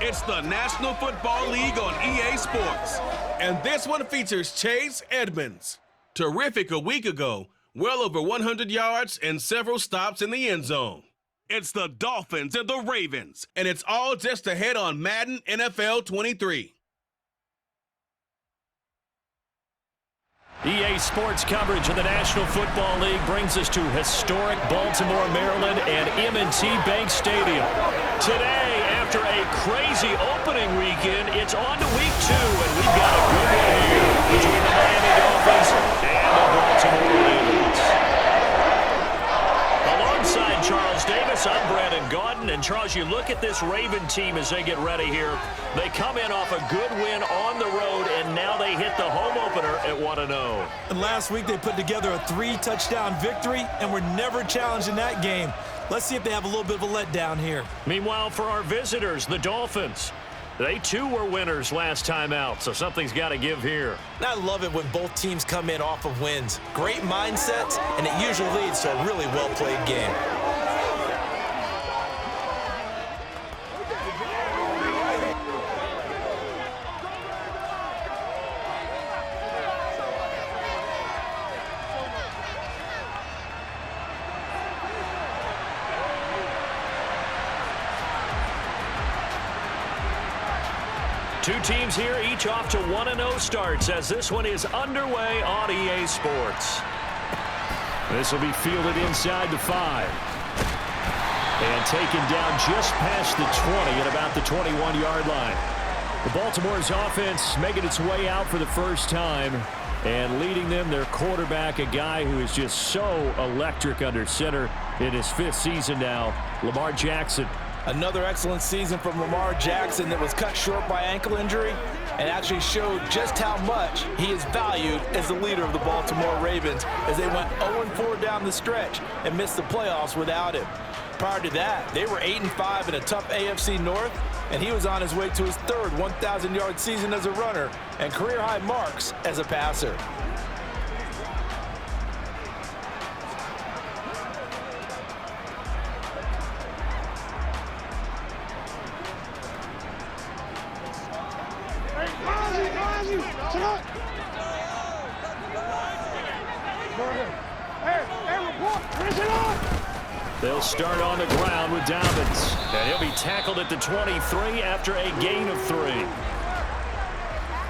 It's the National Football League on EA Sports. And this one features Chase Edmonds. Terrific a week ago, well over 100 yards and several stops in the end zone. It's the Dolphins and the Ravens, and it's all just ahead on Madden NFL 23. EA Sports coverage of the National Football League brings us to historic Baltimore, Maryland and M&T Bank Stadium. Today, after a crazy opening weekend, it's on to week 2, and we've got a good one here between the Miami Dolphins and the Baltimore Ravens. Alongside Charles Davis, I'm Brandon Gaudin. And Charles, you look at this Raven team as they get ready here. They come in off a good win on the road, and now they hit the home opener at 1-0. And last week they put together a 3-touchdown victory, and were never challenged in that game. Let's see if they have a little bit of a letdown here. Meanwhile, for our visitors, the Dolphins, they too were winners last time out, so something's got to give here. And I love it when both teams come in off of wins. Great mindsets, and it usually leads to a really well-played game. Two teams here, each off to 1-0 starts as this one is underway on EA Sports. This will be fielded inside the 5. And taken down just past the 20 at about the 21-yard line. The Baltimore's offense making its way out for the first time. And leading them, their quarterback, a guy who is just so electric under center in his 5th season now, Lamar Jackson. Another excellent season from Lamar Jackson that was cut short by ankle injury and actually showed just how much he is valued as the leader of the Baltimore Ravens as they went 0-4 down the stretch and missed the playoffs without him. Prior to that, they were 8-5 in a tough AFC North, and he was on his way to his 3rd 1,000-yard season as a runner and career-high marks as a passer. They'll start on the ground with Dobbins, and he'll be tackled at the 23 after a gain of 3.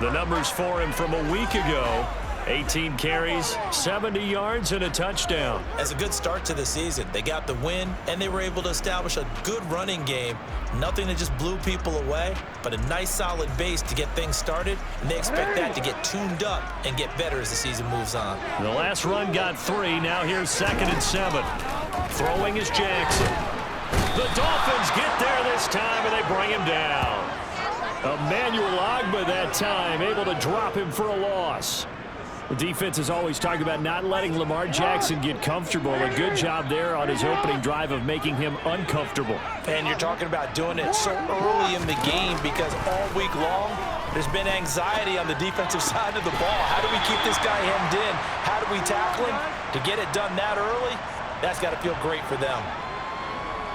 The numbers for him from a week ago: 18 carries, 70 yards, and a touchdown. As a good start to the season, they got the win, and they were able to establish a good running game. Nothing that just blew people away, but a nice solid base to get things started, and they expect that to get tuned up and get better as the season moves on. The last run got 3. Now here's 2nd and 7. Throwing is Jackson. The Dolphins get there this time, and they bring him down. Emmanuel Ogbah that time, able to drop him for a loss. The defense is always talking about not letting Lamar Jackson get comfortable. A good job there on his opening drive of making him uncomfortable. And you're talking about doing it so early in the game because all week long, there's been anxiety on the defensive side of the ball. How do we keep this guy hemmed in? How do we tackle him? To get it done that early, that's got to feel great for them.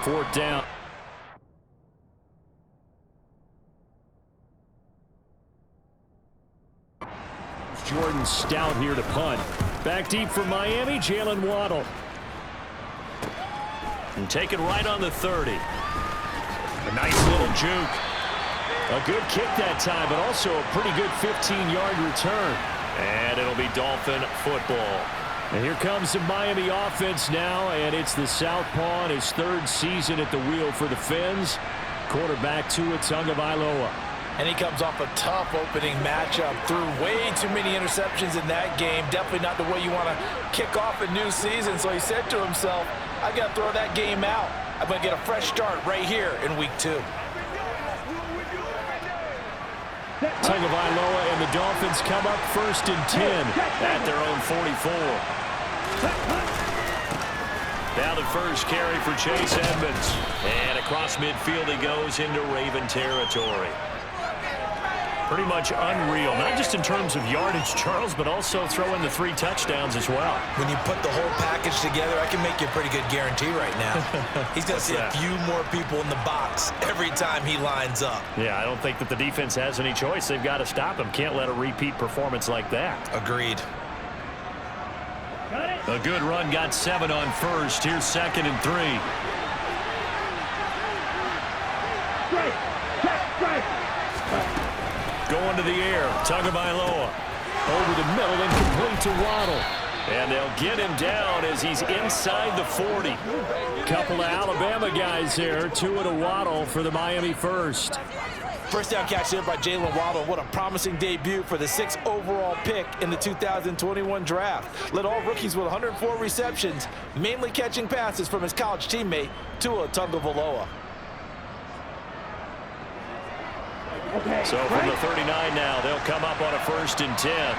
4th down. Jordan Stout here to punt. Back deep for Miami, Jalen Waddle. And taken right on the 30. A nice little juke. A good kick that time, but also a pretty good 15-yard return. And it'll be Dolphin football. And here comes the Miami offense now, and it's the Southpaw in his 3rd season at the wheel for the Fins. Quarterback Tua Tagovailoa. And he comes off a tough opening matchup. Threw way too many interceptions in that game. Definitely not the way you want to kick off a new season. So he said to himself, I got to throw that game out. I'm going to get a fresh start right here in week 2. Tagovailoa and the Dolphins come up 1st and 10 at their own 44. Now the first carry for Chase Edmonds. And across midfield he goes into Raven territory. Pretty much unreal, not just in terms of yardage, Charles, but also throwing the 3 touchdowns as well. When you put the whole package together, I can make you a pretty good guarantee right now. He's going to see a few more people in the box every time he lines up. Yeah, I don't think that the defense has any choice. They've got to stop him. Can't let a repeat performance like that. Agreed. A good run, got 7 on first. Here's 2nd and 3. Going to the air, Tagovailoa. Over the middle and complete to Waddle. And they'll get him down as he's inside the 40. Couple of Alabama guys there, 2 to Waddle for the Miami first. First down catch there by Jalen Waddle. What a promising debut for the 6th overall pick in the 2021 draft. Led all rookies with 104 receptions, mainly catching passes from his college teammate, Tua Tagovailoa. So from the 39 now, they'll come up on a 1st and 10.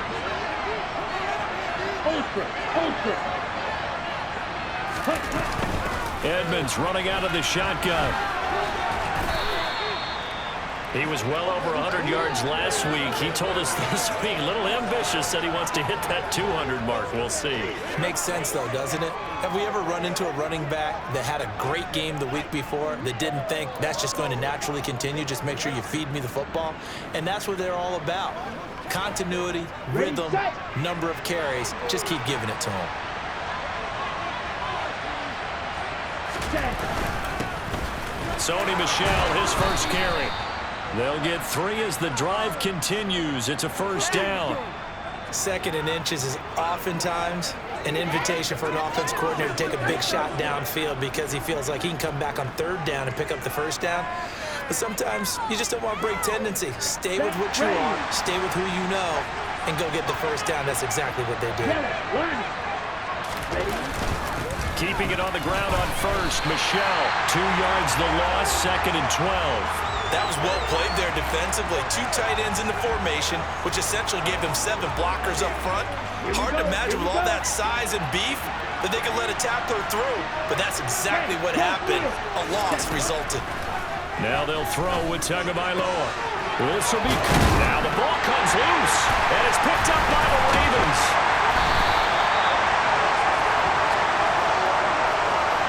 Edmonds running out of the shotgun. He was well over 100 yards last week. He told us this week, a little ambitious, said he wants to hit that 200 mark. We'll see. Makes sense, though, doesn't it? Have we ever run into a running back that had a great game the week before that didn't think that's just going to naturally continue? Just make sure you feed me the football. And that's what they're all about. Continuity, rhythm, number of carries. Just keep giving it to him. Sony Michel, his first carry. They'll get 3 as the drive continues. It's a 1st down. 2nd and inches is oftentimes an invitation for an offense coordinator to take a big shot downfield because he feels like he can come back on 3rd down and pick up the 1st down. But sometimes you just don't want to break tendency. Stay with what you are, stay with who you know, and go get the 1st down. That's exactly what they did. Keeping it on the ground on 1st. Michel, 2 yards the loss, 2nd and 12. That was well played there defensively. 2 tight ends in the formation, which essentially gave them 7 blockers up front. Hard to imagine with all that size and beef that they could let a tackler through. But that's exactly what happened. A loss resulted. Now they'll throw with Tagovailoa. This will be... Now the ball comes loose, and it's picked up by the Ravens.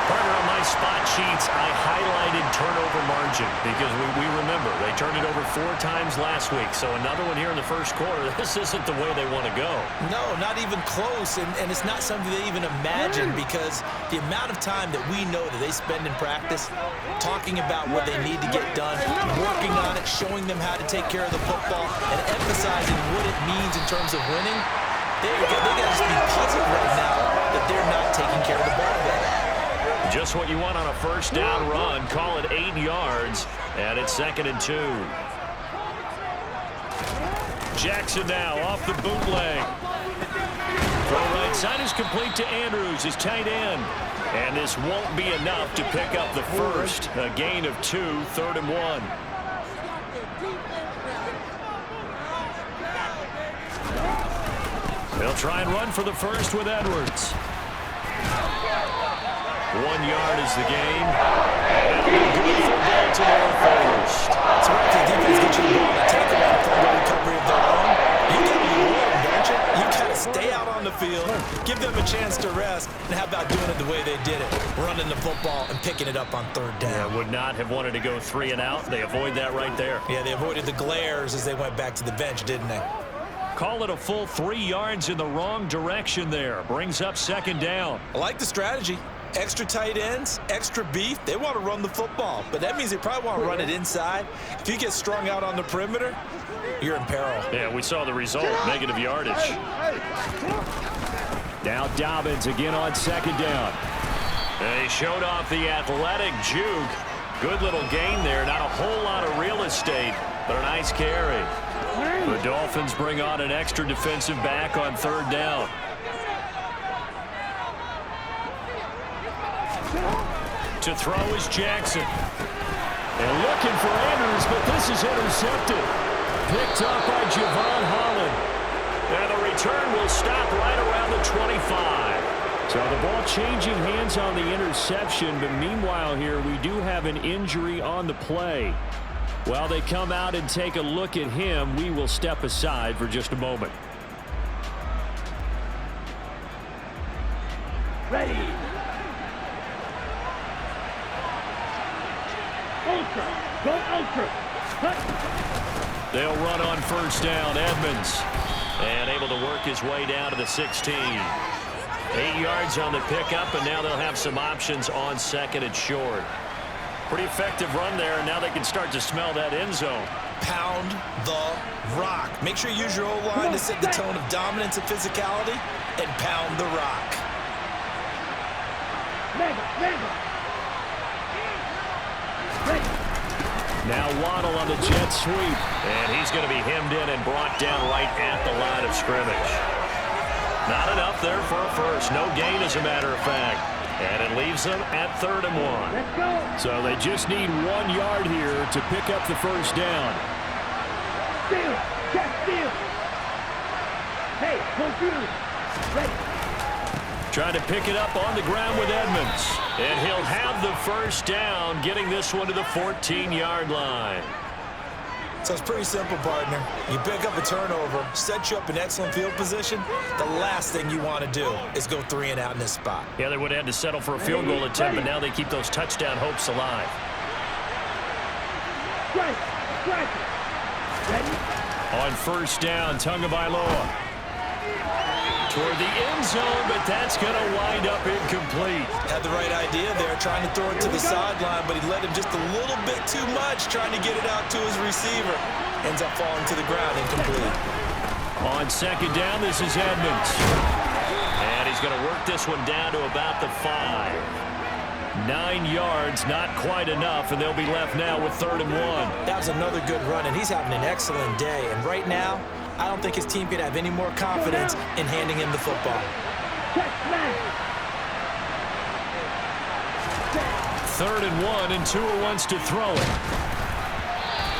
Partner, on my spot sheets, I highlighted turnover margin because we remember they turned it over 4 times last week. So another one here in the first quarter. This isn't the way they want to go. No, not even close. And it's not something they even imagine because the amount of time that we know that they spend in practice talking about what they need to get done, working on it, showing them how to take care of the football, and emphasizing what it means in terms of winning, they got to just be puzzled right now that they're not taking care of the ball better. Just what you want on a 1st down run. Call it 8 yards, and it's 2nd and 2. Jackson now off the bootleg. Throw right side is complete to Andrews, his tight end. And this won't be enough to pick up the 1st. A gain of 2, 3rd and 1. They'll try and run for the 1st with Edwards. 1 yard is the gain. And good for Baltimore first. So after the defense gets you the ball and take them out of the recovery of their own, you got to be warm, don't you? You got to stay out on the field, give them a chance to rest, and how about doing it the way they did it, running the football and picking it up on 3rd down. Yeah, would not have wanted to go 3 and out. They avoid that right there. Yeah, they avoided the glares as they went back to the bench, didn't they? Call it a full 3 yards in the wrong direction there. Brings up 2nd down. I like the strategy. Extra tight ends, extra beef. They want to run the football, but that means they probably want to run it inside. If you get strung out on the perimeter, you're in peril. Yeah, we saw the result, negative yardage. Now Dobbins again on 2nd down. They showed off the athletic juke. Good little gain there. Not a whole lot of real estate, but a nice carry. The Dolphins bring on an extra defensive back on 3rd down. To throw is Jackson. And looking for Andrews, but this is intercepted. Picked up by Javon Holland. And the return will stop right around the 25. So the ball changing hands on the interception, but meanwhile here we do have an injury on the play. While they come out and take a look at him, we will step aside for just a moment. Ready. Ultra. Go ultra. Cut. They'll run on first down. Edmonds. And able to work his way down to the 16. 8 yards on the pickup, and now they'll have some options on second and short. Pretty effective run there, and now they can start to smell that end zone. Pound the rock. Make sure you use your O-line to set the tone of dominance and physicality, and pound the rock. Now Waddle on the jet sweep, and he's going to be hemmed in and brought down right at the line of scrimmage. Not enough there for a first. No gain, as a matter of fact. And it leaves them at 3rd and 1. Let's go. So they just need 1 yard here to pick up the first down. Steal. Check steal. Hey, confused. Ready. Trying to pick it up on the ground with Edmonds. And he'll have the first down, getting this one to the 14-yard line. So it's pretty simple, partner. You pick up a turnover, set you up in excellent field position. The last thing you want to do is go 3 and out in this spot. Yeah, they would have had to settle for a field goal attempt, but now they keep those touchdown hopes alive. Strike. Ready. On first down, Tagovailoa. Toward the end zone, but that's going to wind up incomplete. Had the right idea there, trying to throw it to the sideline, but he led him just a little bit too much, trying to get it out to his receiver. Ends up falling to the ground, incomplete. On second down, this is Edmonds. And he's going to work this one down to about the 5. 9 yards, not quite enough, and they'll be left now with 3rd and 1. That was another good run, and he's having an excellent day. And right now, I don't think his team could have any more confidence in handing him the football. Check man. 3rd and 1, and Tua wants to throw it.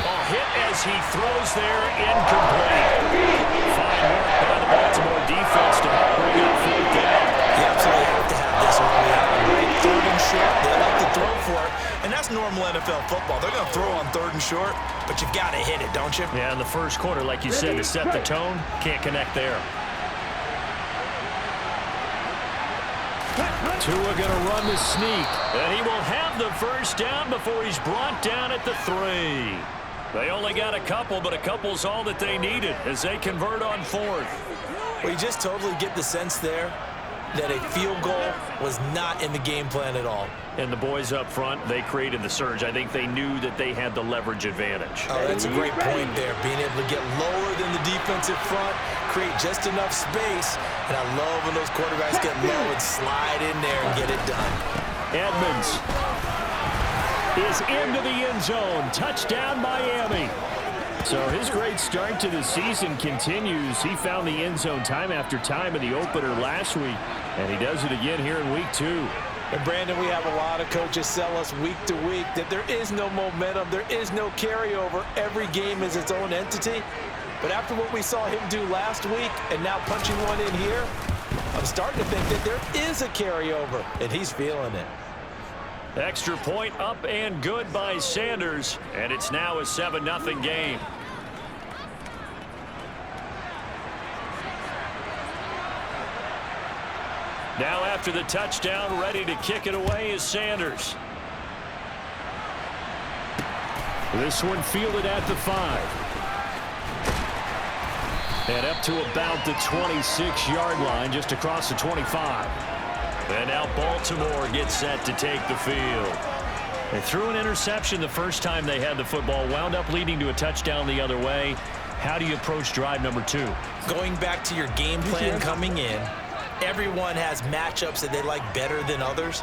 A hit as he throws there, incomplete. Fine work by the Baltimore defense to help bring up 4th down. You absolutely have to have this early on, right? 3rd and short, they like to throw for it, and that's normal NFL football. They're going to throw on 3rd and short, but you've got to hit it, don't you? Yeah, in the first quarter, like you said, to set the tone, can't connect there. Tua going to run the sneak, and he will have the first down before he's brought down at the 3. They only got a couple, but a couple's all that they needed as they convert on 4th. Well, you just totally get the sense there that a field goal was not in the game plan at all. And the boys up front, they created the surge. I think they knew that they had the leverage advantage. Oh, that's a great point there. Being able to get lower than the defensive front, create just enough space. And I love when those quarterbacks get low and slide in there and get it done. Edmonds is into the end zone. Touchdown, Miami. So his great start to the season continues. He found the end zone time after time in the opener last week, and he does it again here in week 2. And Brandon, we have a lot of coaches sell us week to week that there is no momentum, there is no carryover. Every game is its own entity. But after what we saw him do last week and now punching one in here, I'm starting to think that there is a carryover, and he's feeling it. Extra point up and good by Sanders, and it's now a 7-0 game. Now after the touchdown, ready to kick it away is Sanders. This one fielded at the 5. And up to about the 26-yard line, just across the 25. And now Baltimore gets set to take the field. They threw an interception the first time they had the football, wound up leading to a touchdown the other way. How do you approach drive number 2? Going back to your game plan coming in, everyone has matchups that they like better than others,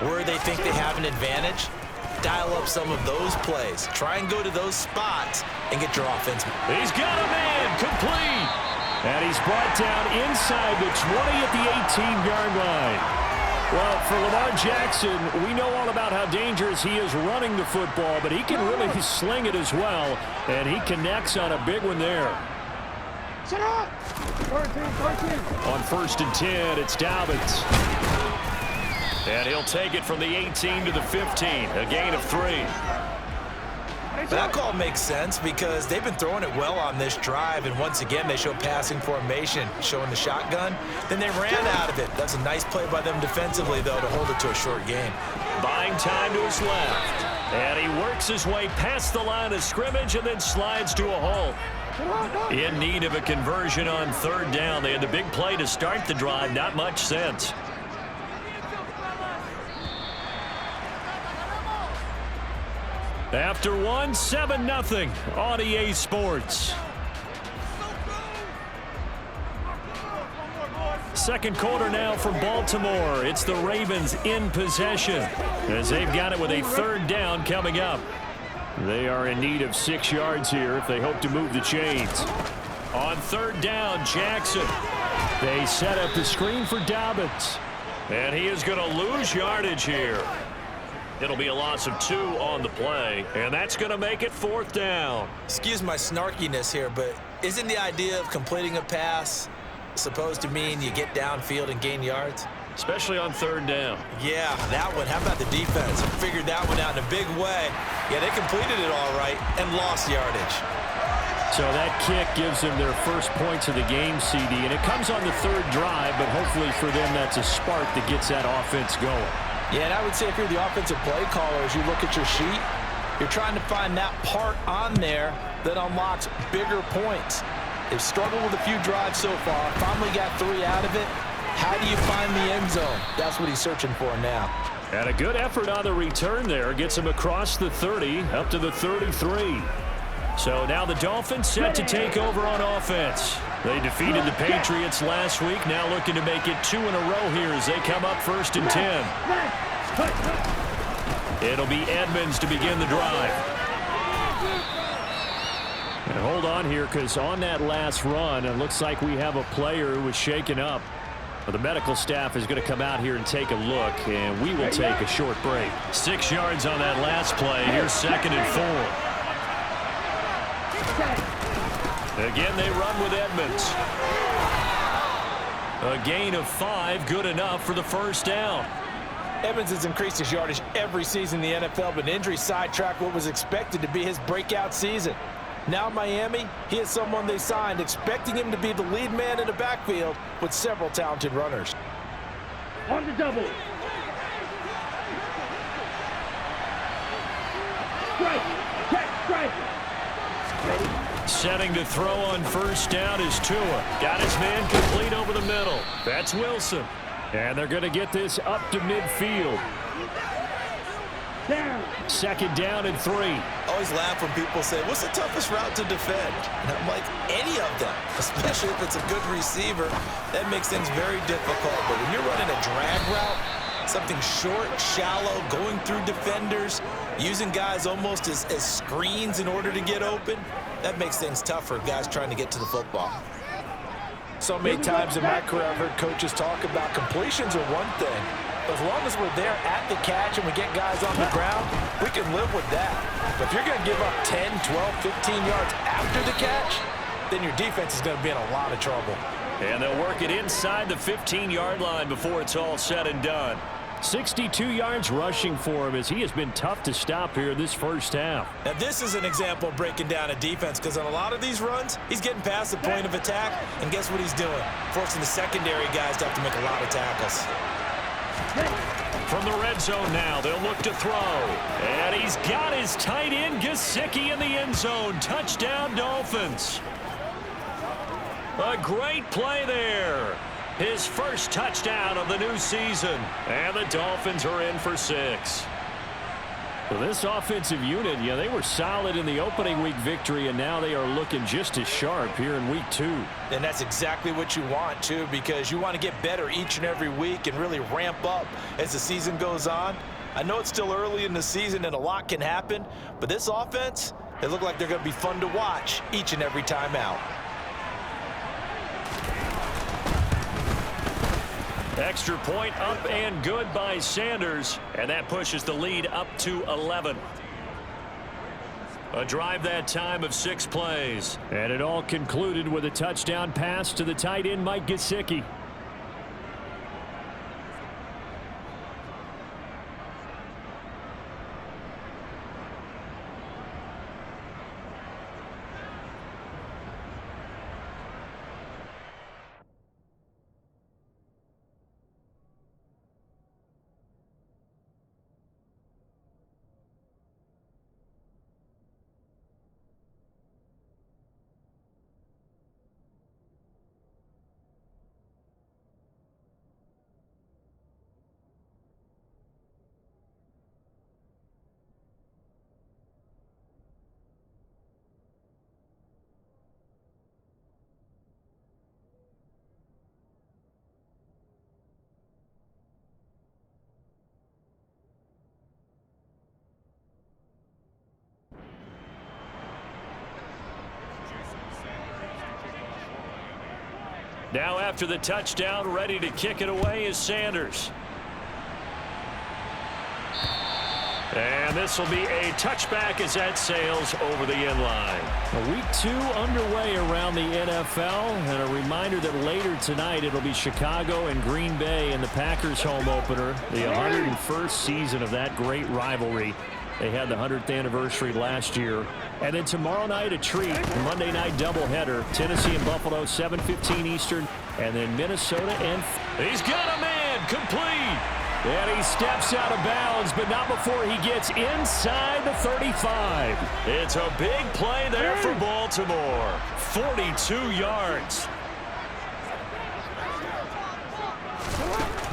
where they think they have an advantage. Dial up some of those plays. Try and go to those spots and get your offense. He's got a man, complete. And he's brought down inside the 20 at the 18-yard line. Well, for Lamar Jackson, we know all about how dangerous he is running the football, but he can really sling it as well, and he connects on a big one there. Shut up! 13. On 1st and 10, it's Dobbins. And he'll take it from the 18 to the 15, a gain of 3. That call makes sense because they've been throwing it well on this drive, and once again they show passing formation, showing the shotgun. Then they ran out of it. That's a nice play by them defensively, though, to hold it to a short game. Buying time to his left. And he works his way past the line of scrimmage and then slides to a halt. In need of a conversion on third down. They had the big play to start the drive. Not much sense. After one, 7-0 on EA Sports. Second quarter now for Baltimore. It's the Ravens in possession as they've got it with a third down coming up. They are in need of 6 yards here if they hope to move the chains. On third down, Jackson. They set up the screen for Dobbins. And he is going to lose yardage here. It'll be a loss of 2 on the play, and that's going to make it fourth down. Excuse my snarkiness here, but isn't the idea of completing a pass supposed to mean you get downfield and gain yards? Especially on third down. Yeah, that one. How about the defense? Figured that one out in a big way. Yeah, they completed it all right and lost yardage. So that kick gives them their first points of the game, CD, and it comes on the third drive, but hopefully for them that's a spark that gets that offense going. Yeah, and I would say if you're the offensive play caller, as you look at your sheet, you're trying to find that part on there that unlocks bigger points. They've struggled with a few drives so far, finally got 3 out of it. How do you find the end zone? That's what he's searching for now. And a good effort on the return there. Gets him across the 30, up to the 33. So now the Dolphins set to take over on offense. They defeated the Patriots last week. Now looking to make it 2 in a row here as they come up first and 10. It'll be Edmonds to begin the drive. And hold on here, because on that last run, it looks like we have a player who was shaken up. The medical staff is going to come out here and take a look, and we will take a short break. 6 yards on that last play. Here's second and 4. Again, they run with Edmonds. A gain of 5, good enough for the first down. Edmonds has increased his yardage every season in the NFL, but injury sidetracked what was expected to be his breakout season. Now Miami, he is someone they signed, expecting him to be the lead man in the backfield with several talented runners. On the double. Strike. Check. Strike. Ready? Setting to throw on first down is Tua. Got his man complete over the middle. That's Wilson. And they're going to get this up to midfield. Down. Second down and 3. Always laugh when people say, what's the toughest route to defend? And I'm like, any of them, especially if it's a good receiver. That makes things very difficult. But when you're running a drag route, something short, shallow, going through defenders, using guys almost as screens in order to get open, that makes things tough for guys trying to get to the football. So many times in my career, I've heard coaches talk about completions are one thing. As long as we're there at the catch and we get guys on the ground, we can live with that. But if you're going to give up 10, 12, 15 yards after the catch, then your defense is going to be in a lot of trouble. And they'll work it inside the 15-yard line before it's all said and done. 62 yards rushing for him as he has been tough to stop here this first half. Now this is an example of breaking down a defense, because on a lot of these runs, he's getting past the point of attack, and guess what he's doing? Forcing the secondary guys to have to make a lot of tackles. From the red zone now, they'll look to throw. And he's got his tight end, Gesicki, in the end zone. Touchdown, Dolphins. A great play there. His first touchdown of the new season. And the Dolphins are in for 6. Well, this offensive unit, yeah, they were solid in the opening week victory, and now they are looking just as sharp here in week 2. And that's exactly what you want, too, because you want to get better each and every week and really ramp up as the season goes on. I know it's still early in the season and a lot can happen, but this offense, they look like they're going to be fun to watch each and every time out. Extra point up and good by Sanders, and that pushes the lead up to 11. A drive that time of 6 plays. And it all concluded with a touchdown pass to the tight end, Mike Gesicki. Now after the touchdown, ready to kick it away is Sanders. And this will be a touchback as that sails over the end line. Week 2 underway around the NFL. And a reminder that later tonight it'll be Chicago and Green Bay in the Packers home opener. The 101st season of that great rivalry. They had the 100th anniversary last year. And then tomorrow night a treat. Monday night doubleheader. Tennessee and Buffalo 7:15 Eastern. And then Minnesota and... He's got a man complete. And he steps out of bounds, but not before he gets inside the 35. It's a big play there for Baltimore. 42 yards.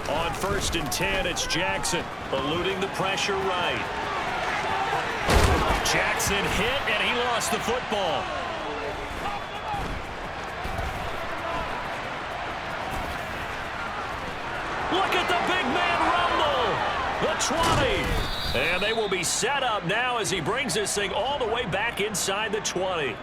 On 1st and 10, it's Jackson, eluding the pressure right. Jackson hit, and he lost the football. Look at the big man rumble. The 20. And they will be set up now as he brings this thing all the way back inside the 20.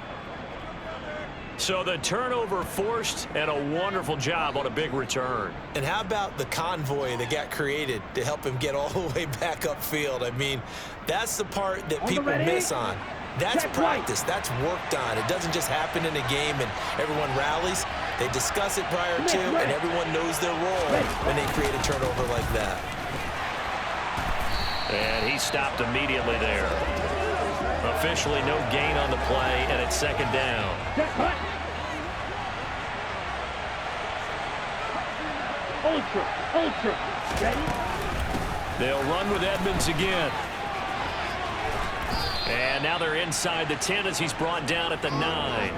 So the turnover forced, and a wonderful job on a big return. And how about the convoy that got created to help him get all the way back upfield? I mean, that's the part that people miss on. That's practice. That's worked on. It doesn't just happen in a game and everyone rallies. They discuss it prior to, and everyone knows their role when they create a turnover like that. And he stopped immediately there. Officially no gain on the play, and it's 2nd down. Ultra. Ready? They'll run with Edmonds again. And now they're inside the 10 as he's brought down at the 9.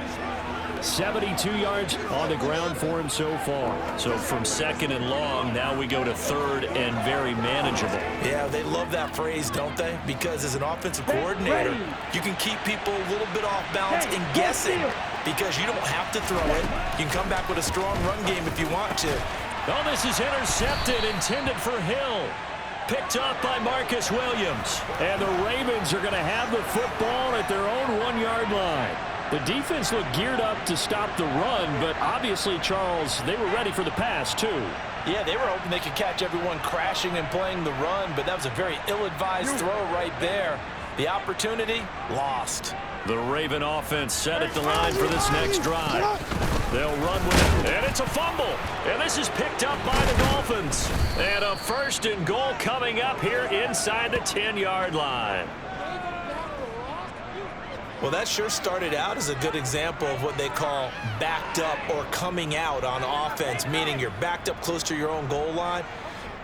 72 yards on the ground for him so far. So from 2nd and long, now we go to 3rd and very manageable. Yeah, they love that phrase, don't they? Because as an offensive coordinator, you can keep people a little bit off balance and guessing because you don't have to throw it. You can come back with a strong run game if you want to. Oh, this is intercepted, intended for Hill. Picked up by Marcus Williams. And the Ravens are going to have the football at their own 1-yard line. The defense looked geared up to stop the run, but obviously, Charles, they were ready for the pass, too. Yeah, they were hoping they could catch everyone crashing and playing the run, but that was a very ill-advised throw right there. The opportunity, lost. The Raven offense set at the line for this next drive. They'll run with it, and it's a fumble. And this is picked up by the Dolphins. And a 1st and goal coming up here inside the 10-yard line. Well, that sure started out as a good example of what they call backed up or coming out on offense, meaning you're backed up close to your own goal line.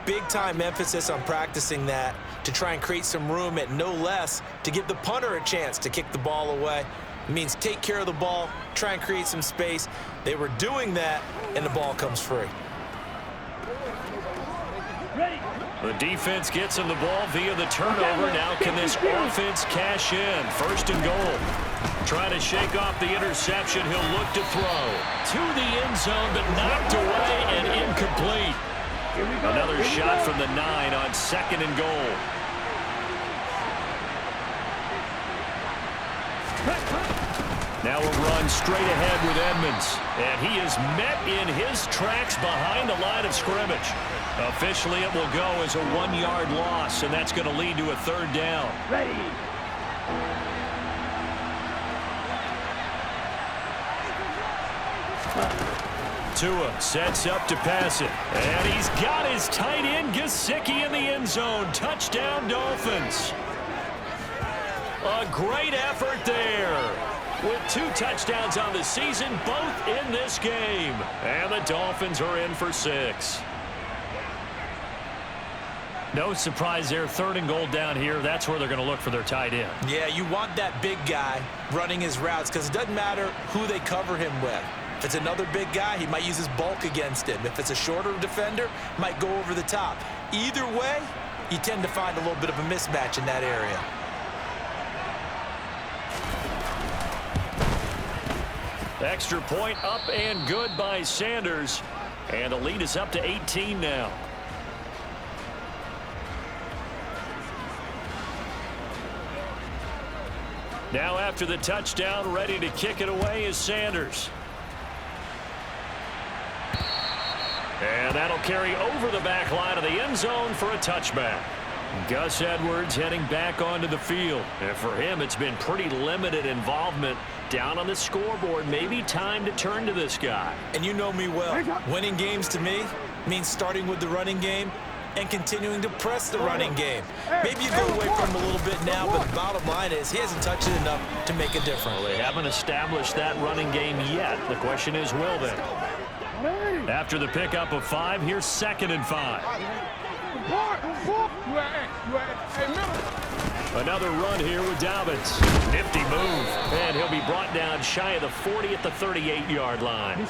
Big-time emphasis on practicing that to try and create some room at no less to give the punter a chance to kick the ball away. It means take care of the ball, try and create some space. They were doing that, and the ball comes free. The defense gets him the ball via the turnover. Now can this offense cash in? 1st and goal. Trying to shake off the interception. He'll look to throw. To the end zone, but knocked away and incomplete. Another shot from the 9 on 2nd and goal. Now a run straight ahead with Edmonds. And he is met in his tracks behind the line of scrimmage. Officially, it will go as a 1-yard loss, and that's going to lead to a 3rd down. Ready. Tua sets up to pass it. And he's got his tight end, Gesicki, in the end zone. Touchdown, Dolphins. A great effort there. With 2 touchdowns on the season, both in this game. And the Dolphins are in for 6. No surprise there. 3rd and goal down here. That's where they're going to look for their tight end. Yeah, you want that big guy running his routes because it doesn't matter who they cover him with. If it's another big guy, he might use his bulk against him. If it's a shorter defender, might go over the top. Either way, you tend to find a little bit of a mismatch in that area. Extra point up and good by Sanders. And the lead is up to 18 now. Now after the touchdown, ready to kick it away is Sanders. And that'll carry over the back line of the end zone for a touchback. Gus Edwards heading back onto the field. And for him, it's been pretty limited involvement down on the scoreboard. Maybe time to turn to this guy. And you know me well. Winning games to me means starting with the running game and continuing to press the running game. Maybe you go away from him a little bit now, but the bottom line is he hasn't touched it enough to make a difference. Well, they haven't established that running game yet. The question is, will they? After the pickup of 5, here's 2nd and 5. Another run here with Dobbins. Nifty move. And he'll be brought down shy of the 40 at the 38-yard line.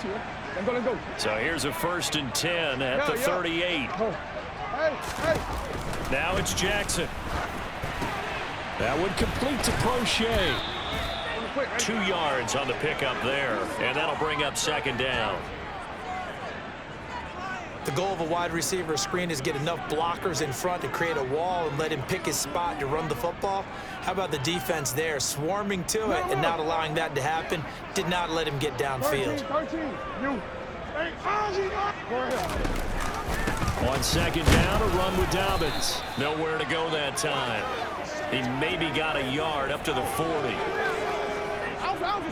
So here's a 1st and 10 at the 38. Now it's Jackson. That would complete to Prochet. 2 yards on the pickup there. And that'll bring up 2nd down. The goal of a wide receiver screen is get enough blockers in front to create a wall and let him pick his spot to run the football. How about the defense there, swarming to it and not allowing that to happen? Did not let him get downfield. On 2nd down, a run with Dobbins. Nowhere to go that time. He maybe got a yard up to the 40.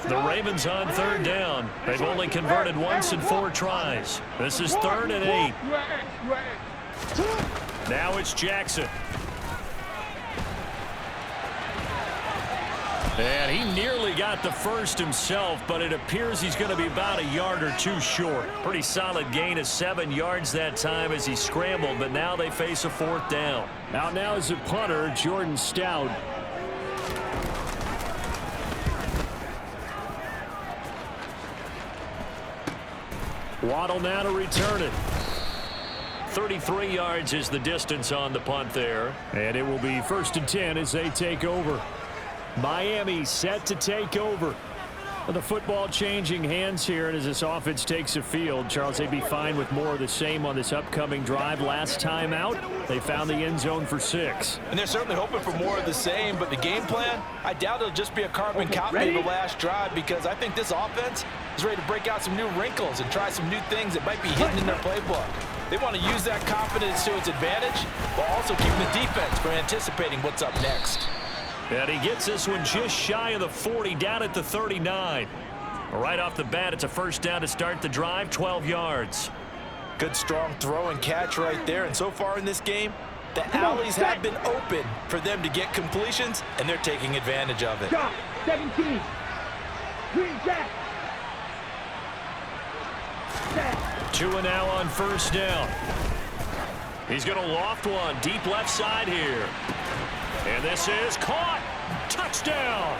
The Ravens on 3rd down. They've only converted once in 4 tries. This is 3rd and 8. Now it's Jackson. And he nearly got the first himself, but it appears he's going to be about a yard or 2 short. Pretty solid gain of 7 yards that time as he scrambled, but now they face a 4th down. Out now is the punter, Jordan Stout. Waddle now to return it. 33 yards is the distance on the punt there. And it will be 1st and 10 as they take over. Miami set to take over. The football changing hands here, and as this offense takes the field, Charles, they'd be fine with more of the same on this upcoming drive. Last time out, they found the end zone for 6. And they're certainly hoping for more of the same, but the game plan, I doubt it'll just be a carbon copy of the last drive, because I think this offense is ready to break out some new wrinkles and try some new things that might be hidden in their playbook. They want to use that confidence to its advantage, while also keeping the defense from anticipating what's up next. And he gets this one just shy of the 40, down at the 39. Right off the bat, it's a 1st down to start the drive, 12 yards. Good strong throw and catch right there. And so far in this game, the alleys have been open for them to get completions, and they're taking advantage of it. 17. Green jack. 2 and now on 1st down. He's going to loft one deep left side here. And this is caught. Touchdown.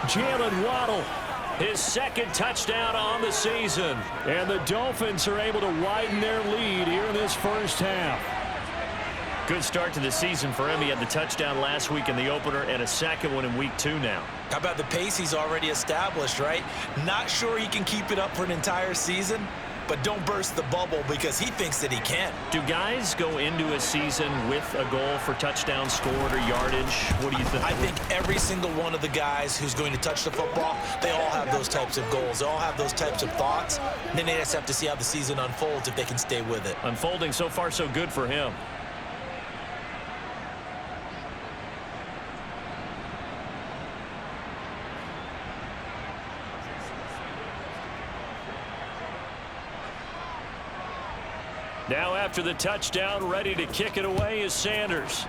Jalen Waddle, his 2nd touchdown on the season. And the Dolphins are able to widen their lead here in this 1st half. Good start to the season for him. He had the touchdown last week in the opener and a 2nd one in week 2 now. How about the pace he's already established, right? Not sure he can keep it up for an entire season, but don't burst the bubble because he thinks that he can. Do guys go into a season with a goal for touchdown scored or yardage? What do you think? I think every single one of the guys who's going to touch the football, they all have those types of goals. They all have those types of thoughts. And then they just have to see how the season unfolds if they can stay with it. Unfolding so far so good for him. Now after the touchdown, ready to kick it away is Sanders.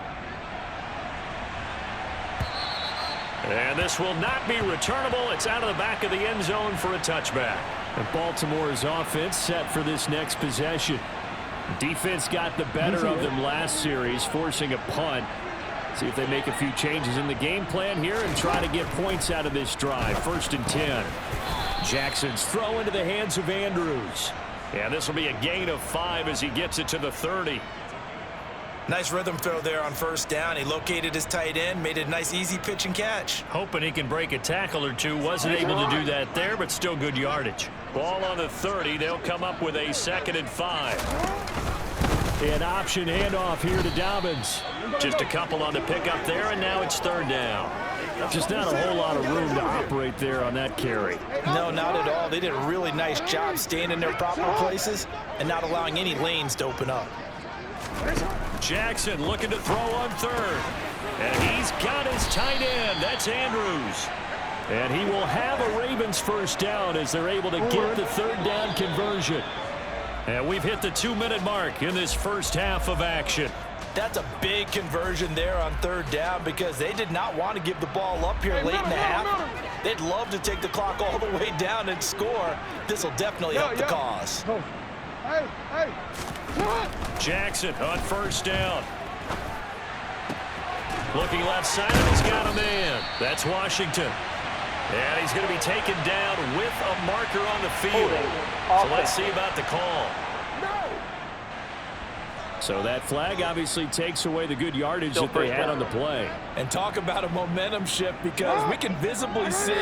And this will not be returnable. It's out of the back of the end zone for a touchback. And Baltimore's offense set for this next possession. Defense got the better of them last series, forcing a punt. See if they make a few changes in the game plan here and try to get points out of this drive. 1st and 10. Jackson's throw into the hands of Andrews. And this will be a gain of 5 as he gets it to the 30. Nice rhythm throw there on 1st down. He located his tight end, made it a nice easy pitch and catch. Hoping he can break a tackle or two. Wasn't able to do that there, but still good yardage. Ball on the 30. They'll come up with a 2nd and 5. An option handoff here to Dobbins. Just a couple on the pickup there, and now it's 3rd down. Just not a whole lot of room to operate there on that carry. No, not at all. They did a really nice job staying in their proper places and not allowing any lanes to open up. Jackson looking to throw on third. And he's got his tight end. That's Andrews. And he will have a Ravens first down as they're able to get the third down conversion. And we've hit the 2-minute mark in this first half of action. That's a big conversion there on third down because they did not want to give the ball up here late in the half. They'd love to take the clock all the way down and score. This will definitely help the cause. Jackson on first down. Looking left side, and he's got a man. That's Washington. And he's going to be taken down with a marker on the field. So let's see about the call. So that flag obviously takes away the good yardage that they had on the play. And talk about a momentum shift because we can visibly see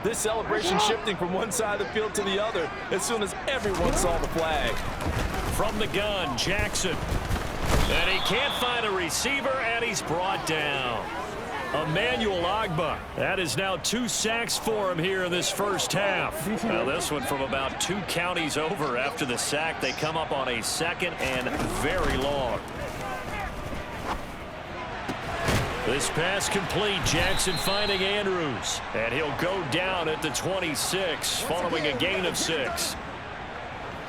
this celebration shifting from one side of the field to the other as soon as everyone saw the flag. From the gun, Jackson. And he can't find a receiver, and he's brought down. Emmanuel Ogbah. That is now 2 sacks for him here in this first half. Now this one from about 2 counties over after the sack. They come up on a second and very long. This pass complete. Jackson finding Andrews. And he'll go down at the 26 following a gain of 6.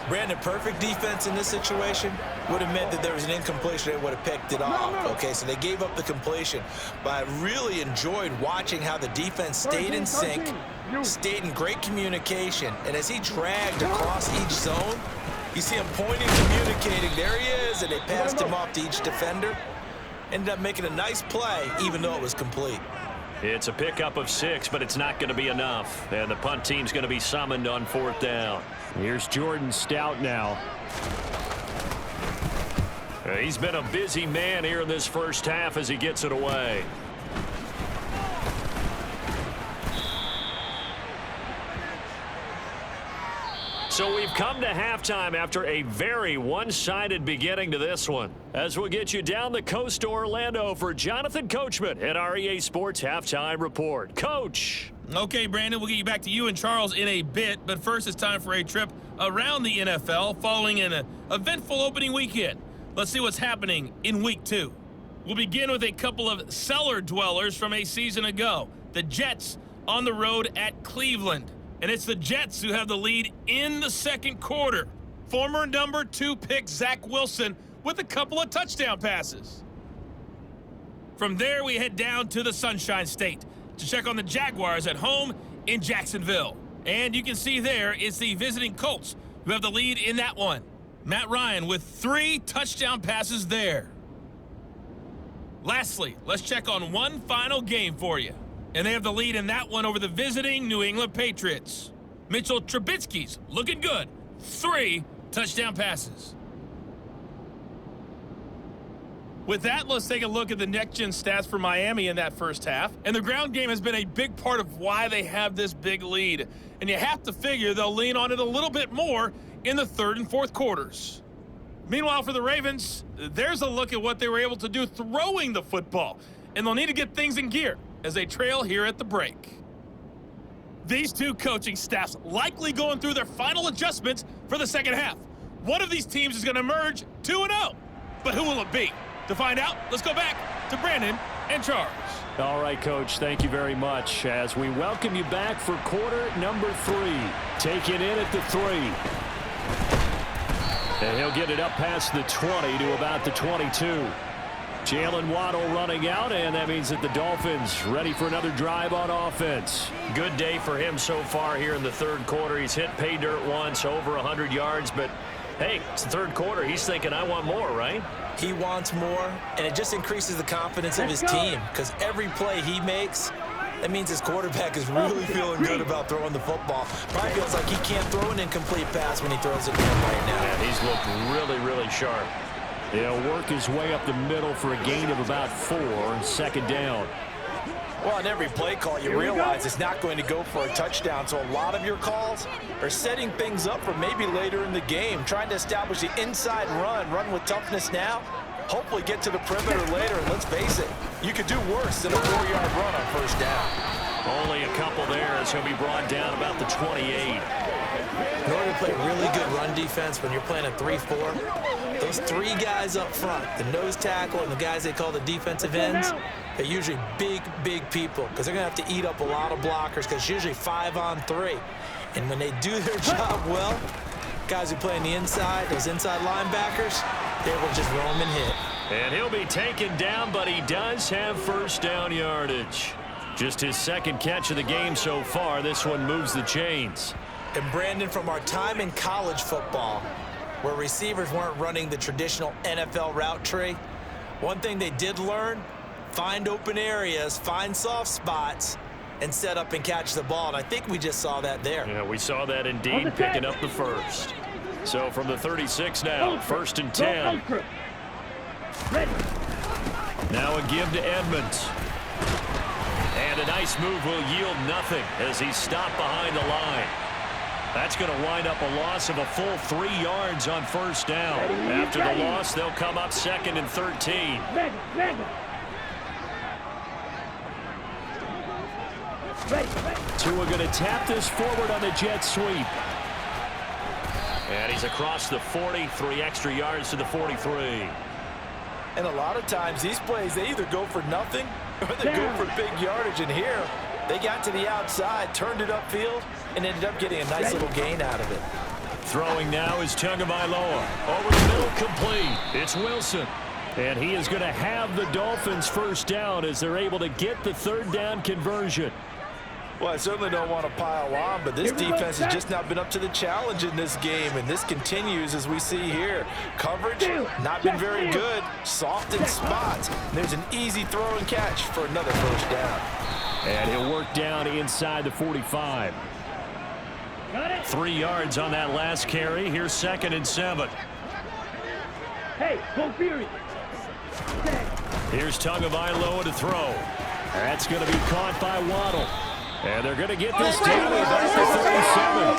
Brandon, perfect defense in this situation would have meant that there was an incompletion. They would have picked it off. Okay, so they gave up the completion. But I really enjoyed watching how the defense stayed in sync, stayed in great communication. And as he dragged across each zone, you see him pointing, communicating. There he is, and they passed him off to each defender. Ended up making a nice play, even though it was complete. It's a pickup of 6, but it's not going to be enough. And the punt team's going to be summoned on 4th down. Here's Jordan Stout now. He's been a busy man here in this first half as he gets it away. So we've come to halftime after a very one-sided beginning to this one. As we'll get you down the coast to Orlando for Jonathan Coachman at our EA Sports Halftime Report. Coach. Okay, Brandon, we'll get you back to you and Charles in a bit, but first it's time for a trip around the NFL following an eventful opening weekend. Let's see what's happening in Week 2. We'll begin with a couple of cellar dwellers from a season ago. The Jets on the road at Cleveland. And it's the Jets who have the lead in the second quarter. Former number 2 pick Zach Wilson with a couple of touchdown passes. From there, we head down to the Sunshine State to check on the Jaguars at home in Jacksonville. And you can see there it's the visiting Colts who have the lead in that one. Matt Ryan with 3 touchdown passes there. Lastly, let's check on one final game for you. And they have the lead in that one over the visiting New England Patriots. Mitchell Trubisky's looking good. 3 touchdown passes. With that, let's take a look at the next-gen stats for Miami in that first half. And the ground game has been a big part of why they have this big lead. And you have to figure they'll lean on it a little bit more in the third and fourth quarters. Meanwhile, for the Ravens, there's a look at what they were able to do throwing the football. And they'll need to get things in gear as they trail here at the break. These two coaching staffs likely going through their final adjustments for the second half. One of these teams is going to emerge 2-0. But who will it be? To find out, let's go back to Brandon and Charles. All right, Coach, thank you very much as we welcome you back for quarter number 3. Taken in at the 3. And he'll get it up past the 20 to about the 22. Jalen Waddle running out, and that means that the Dolphins ready for another drive on offense. Good day for him so far here in the third quarter. He's hit pay dirt once, over 100 yards, but hey, it's the third quarter. He's thinking, I want more, right? He wants more, and it just increases the confidence of his team because every play he makes, that means his quarterback is really feeling good about throwing the football. Probably feels like he can't throw an incomplete pass when he throws it in right now. Yeah, he's looked really, really sharp. He'll work his way up the middle for a gain of about 4, second down. Well, on every play call, you realize it's not going to go for a touchdown, so a lot of your calls are setting things up for maybe later in the game, trying to establish the inside run with toughness now, hopefully get to the perimeter later, and let's face it, You could do worse than a 4-yard run on first down. Only a couple there as he'll be brought down about the 28. In order to play really good run defense when you're playing a 3-4, those 3 guys up front, the nose tackle and the guys they call the defensive ends, they're usually big people because they're going to have to eat up a lot of blockers because it's usually 5-on-3. And when they do their job well, guys who play on the inside, those inside linebackers, they will just roam and hit. And he'll be taken down, but he does have first down yardage. Just his second catch of the game so far. This one moves the chains. And Brandon, from our time in college football, where receivers weren't running the traditional NFL route tree, one thing they did learn, find open areas, find soft spots, and set up and catch the ball. And I think we just saw that there. Yeah, we saw that indeed, picking up the first. So from the 36 now, 1st and 10. Now a give to Edmonds. And a nice move will yield nothing as he's stopped behind the line. That's going to wind up a loss of a full 3 yards on first down. After the loss, they'll come up 2nd and 13. Tua going to tap this forward on the jet sweep. And he's across the 40, 3 extra yards to the 43. And a lot of times these plays, they either go for nothing or they go for big yardage. And here, they got to the outside, turned it upfield, and ended up getting a nice little gain out of it. Throwing now is Tagovailoa. Over the middle, complete. It's Wilson. And he is going to have the Dolphins first down as they're able to get the 3rd down conversion. Well, I certainly don't want to pile on, but this defense has just not been up to the challenge in this game, and this continues as we see here. Coverage, not been very good, soft in spots. There's an easy throw and catch for another first down. And he'll work down inside the 45. 3 yards on that last carry. Here's 2nd and 7. Hey, go Fury. Here's Tagovailoa to throw. That's going to be caught by Waddle. And they're going to get this down to about the 37.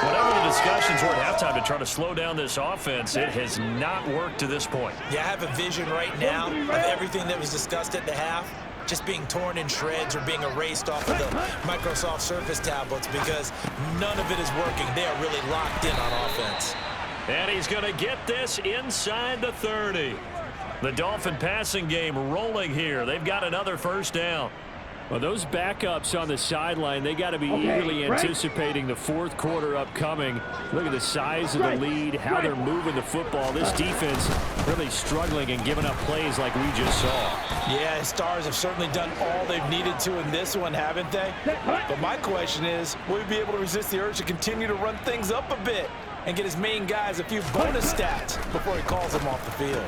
Whatever the discussions were at halftime to try to slow down this offense, it has not worked to this point. Yeah, I have a vision right now of everything that was discussed at the half just being torn in shreds or being erased off of the Microsoft Surface tablets because none of it is working. They are really locked in on offense. And he's going to get this inside the 30. The Dolphin passing game rolling here. They've got another first down. Well, those backups on the sideline, they got to be eagerly anticipating the 4th quarter upcoming. Look at the size of the lead, how they're moving the football. This defense really struggling and giving up plays like we just saw. Yeah, Stars have certainly done all they've needed to in this one, haven't they? But my question is, will he be able to resist the urge to continue to run things up a bit and get his main guys a few bonus stats before he calls them off the field?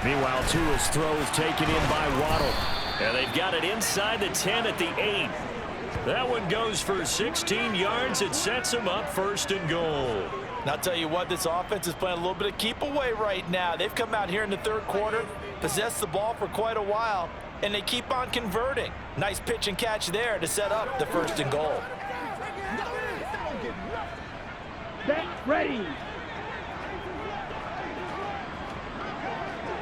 Meanwhile, Tua's throw is taken in by Waddle. And they've got it inside the 10 at the 8. That one goes for 16 yards. It sets them up 1st and goal. And I'll tell you what, this offense is playing a little bit of keep away right now. They've come out here in the 3rd quarter, possessed the ball for quite a while, and they keep on converting. Nice pitch and catch there to set up the 1st and goal. Set, ready.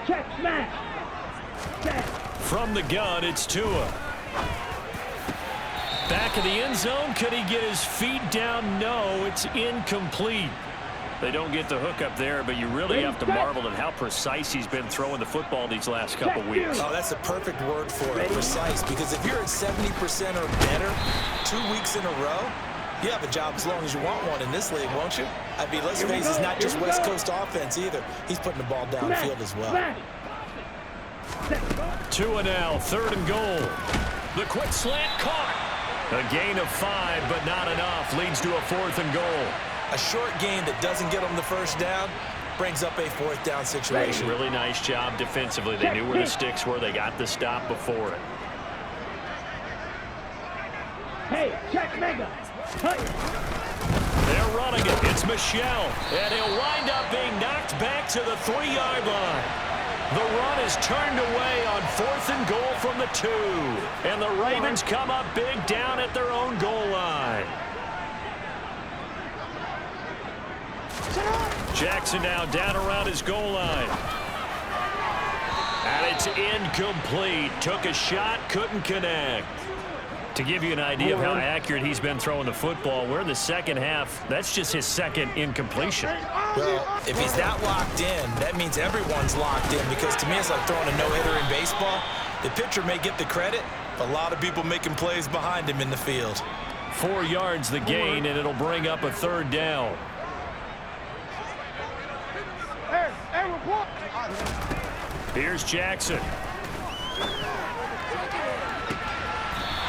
Check, smash. Set. From the gun, it's Tua. Back of the end zone. Could he get his feet down? No, it's incomplete. They don't get the hook up there, but you really have to marvel at how precise he's been throwing the football these last couple weeks. Oh, that's a perfect word for it, precise, because if you're at 70% or better 2 weeks in a row, you have a job as long as you want one in this league, won't you? I mean, let's face it, it's not just West Coast offense either. He's putting the ball downfield as well. Tua now, 3rd and goal. The quick slant caught. A gain of 5, but not enough. Leads to a 4th and goal. A short gain that doesn't get them the first down brings up a 4th down situation. Really nice job defensively. They knew where the sticks were. They got the stop before it. Hey, check mega. They're running it. It's Michelle. And he'll wind up being knocked back to the 3-yard line. The run is turned away on 4th and goal from the 2. And the Ravens come up big down at their own goal line. Jackson now down around his goal line. And it's incomplete. Took a shot, couldn't connect. To give you an idea of how accurate he's been throwing the football, we're in the second half. That's just his second incompletion. Well, if he's that locked in, that means everyone's locked in, because to me it's like throwing a no-hitter in baseball. The pitcher may get the credit, but a lot of people making plays behind him in the field. 4 yards the gain, and it'll bring up a third down. Here's Jackson.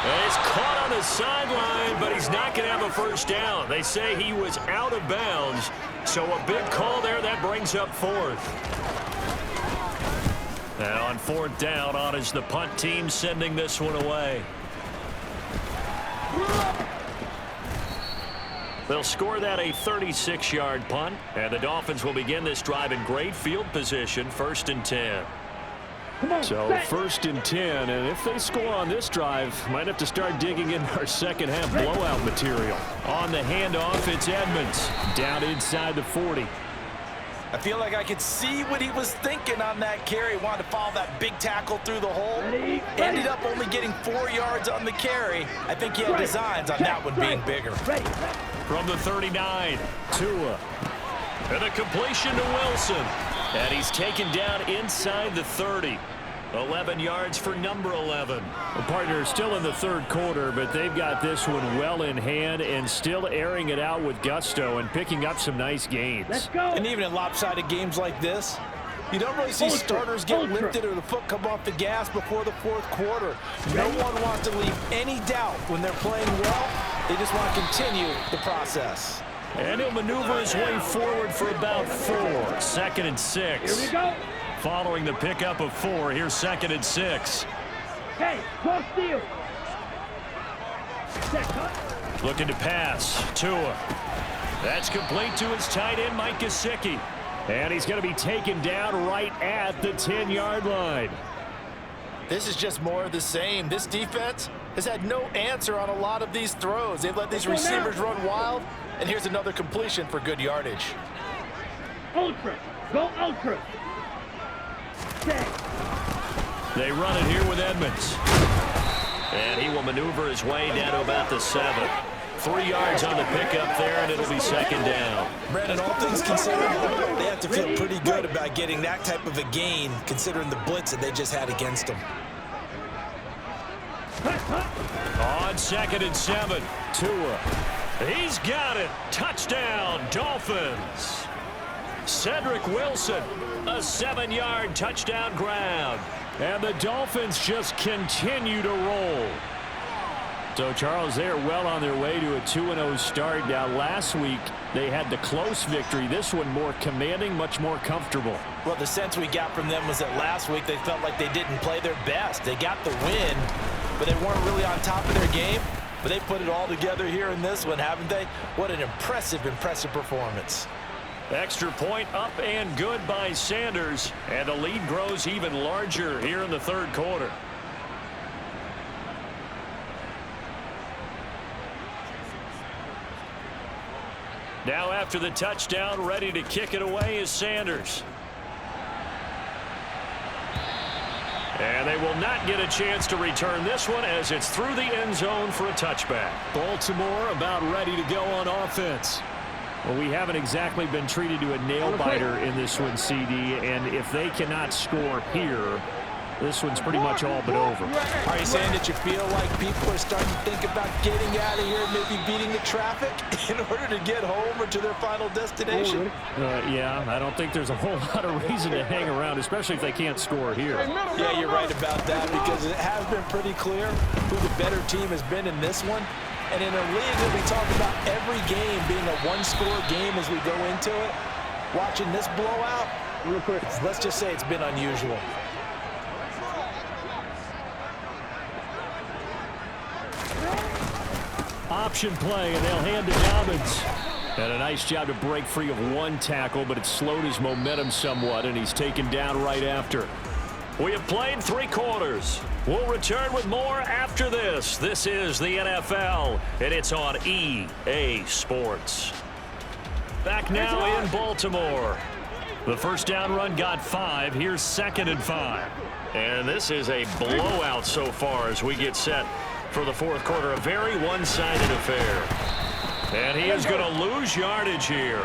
And it's caught on the sideline, but he's not going to have a first down. They say he was out of bounds, so a big call there. That brings up fourth. And on fourth down, on is the punt team sending this one away. They'll score that a 36-yard punt, and the Dolphins will begin this drive in great field position, 1st and 10. So 1st and 10, and if they score on this drive, might have to start digging in our second half blowout material. On the handoff, it's Edmonds down inside the 40. I feel like I could see what he was thinking on that carry. Wanted to follow that big tackle through the hole. Ended up only getting 4 yards on the carry. I think he had designs on that one being bigger. From the 39, Tua. And a completion to Wilson. And he's taken down inside the 30. 11 yards for number 11. The partner is still in the third quarter, but they've got this one well in hand and still airing it out with gusto and picking up some nice gains. Let's go. And even in lopsided games like this, you don't really see starters get lifted or the foot come off the gas before the fourth quarter. No one wants to leave any doubt when they're playing well. They just want to continue the process. And he'll maneuver his way forward for about 4. 2nd and 6. Here we go. Following the pickup of 4, here's 2nd and 6. Hey, cross field. Set cut. Looking to pass. Tua. That's complete to his tight end, Mike Gesicki. And he's going to be taken down right at the 10-yard line. This is just more of the same. This defense has had no answer on a lot of these throws. They've let these receivers run wild, and here's another completion for good yardage. Ultra. Go ultra. Set. They run it here with Edmonds. And he will maneuver his way down to about the 7. 3 yards on the pickup there, and it'll be 2nd down. Brandon, all things considered, they have to feel pretty good about getting that type of a gain, considering the blitz that they just had against them. On 2nd and 7, Tua. He's got it. Touchdown, Dolphins. Cedric Wilson, a 7-yard touchdown grab. And the Dolphins just continue to roll. So, Charles, they are well on their way to a 2-0 start. Now, last week, they had the close victory. This one more commanding, much more comfortable. Well, the sense we got from them was that last week they felt like they didn't play their best. They got the win, but they weren't really on top of their game. But they put it all together here in this one, haven't they? What an impressive performance. Extra point up and good by Sanders. And the lead grows even larger here in the third quarter. Now after the touchdown, ready to kick it away is Sanders. And they will not get a chance to return this one as it's through the end zone for a touchback. Baltimore about ready to go on offense. Well, we haven't exactly been treated to a nail-biter in this one, CD, and if they cannot score here, this one's pretty much all but over. Are you saying that you feel like people are starting to think about getting out of here, maybe beating the traffic in order to get home or to their final destination? Yeah, I don't think there's a whole lot of reason to hang around, especially if they can't score here. Yeah, you're right about that, because it has been pretty clear who the better team has been in this one. And in a league that we talk about every game being a one-score game as we go into it, watching this blowout, let's just say it's been unusual. Option play, and they'll hand to Dobbins. And a nice job to break free of one tackle, but it slowed his momentum somewhat, and he's taken down right after. We have played 3 quarters. We'll return with more after this. This is the NFL, and it's on EA Sports. Back now in Baltimore. The first down run got 5. Here's 2nd and 5. And this is a blowout so far as we get set for the fourth quarter. A very one-sided affair. And he is going to lose yardage here.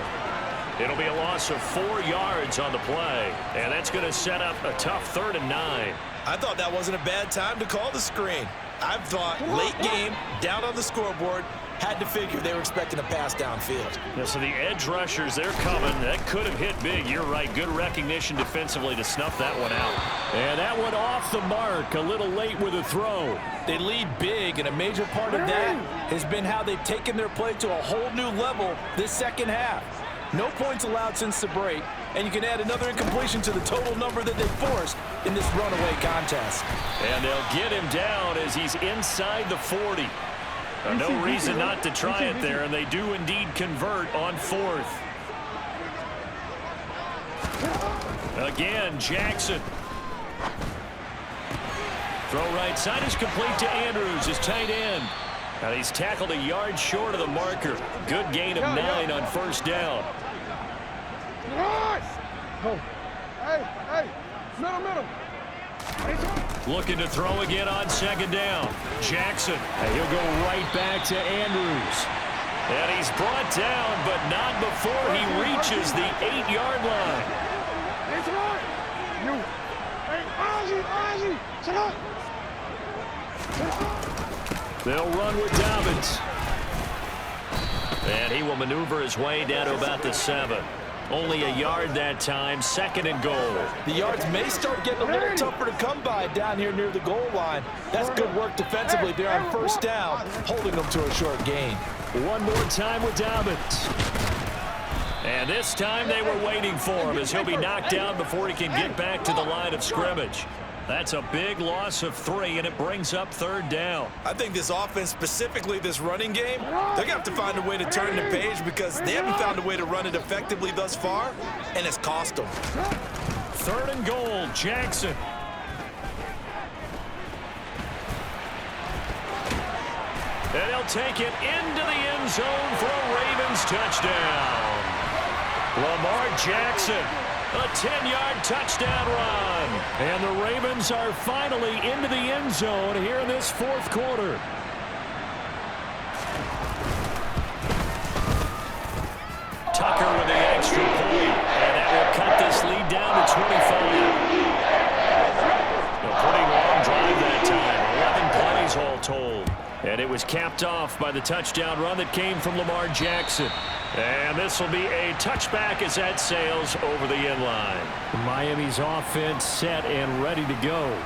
It'll be a loss of 4 yards on the play. And that's going to set up a tough 3rd and 9. I thought that wasn't a bad time to call the screen. I thought late game, down on the scoreboard, had to figure they were expecting a pass downfield. Yeah, so the edge rushers, they're coming. That could have hit big. You're right. Good recognition defensively to snuff that one out. And that one off the mark. A little late with a throw. They lead big, and a major part of that has been how they've taken their play to a whole new level this second half. No points allowed since the break, and you can add another incompletion to the total number that they forced in this runaway contest. And they'll get him down as he's inside the 40. No reason not to try it there, and they do indeed convert on 4th. Again, Jackson. Throw right side is complete to Andrews, his tight end. And he's tackled a yard short of the marker. Good gain of 9 on first down. Middle. Looking to throw again on 2nd down. Jackson, and he'll go right back to Andrews. And he's brought down, but not before he reaches the 8-yard line. They'll run with Dobbins. And he will maneuver his way down to about the 7. Only a yard that time, 2nd and goal. The yards may start getting a little tougher to come by down here near the goal line. That's good work defensively there on first down, holding them to a short gain. One more time with Dobbins. And this time they were waiting for him as he'll be knocked down before he can get back to the line of scrimmage. That's a big loss of 3, and it brings up 3rd down. I think this offense, specifically this running game, they're going to have to find a way to turn the page because they haven't found a way to run it effectively thus far, and it's cost them. 3rd and goal, Jackson. And he'll take it into the end zone for a Ravens touchdown. Lamar Jackson. A 10-yard touchdown run. And the Ravens are finally into the end zone here in this fourth quarter. Tucker with the extra point. And that will cut this lead down to 25. A pretty long drive that time. 11 plays all told. And it was capped off by the touchdown run that came from Lamar Jackson. And this will be a touchback as that sails over the end line. Miami's offense set and ready to go.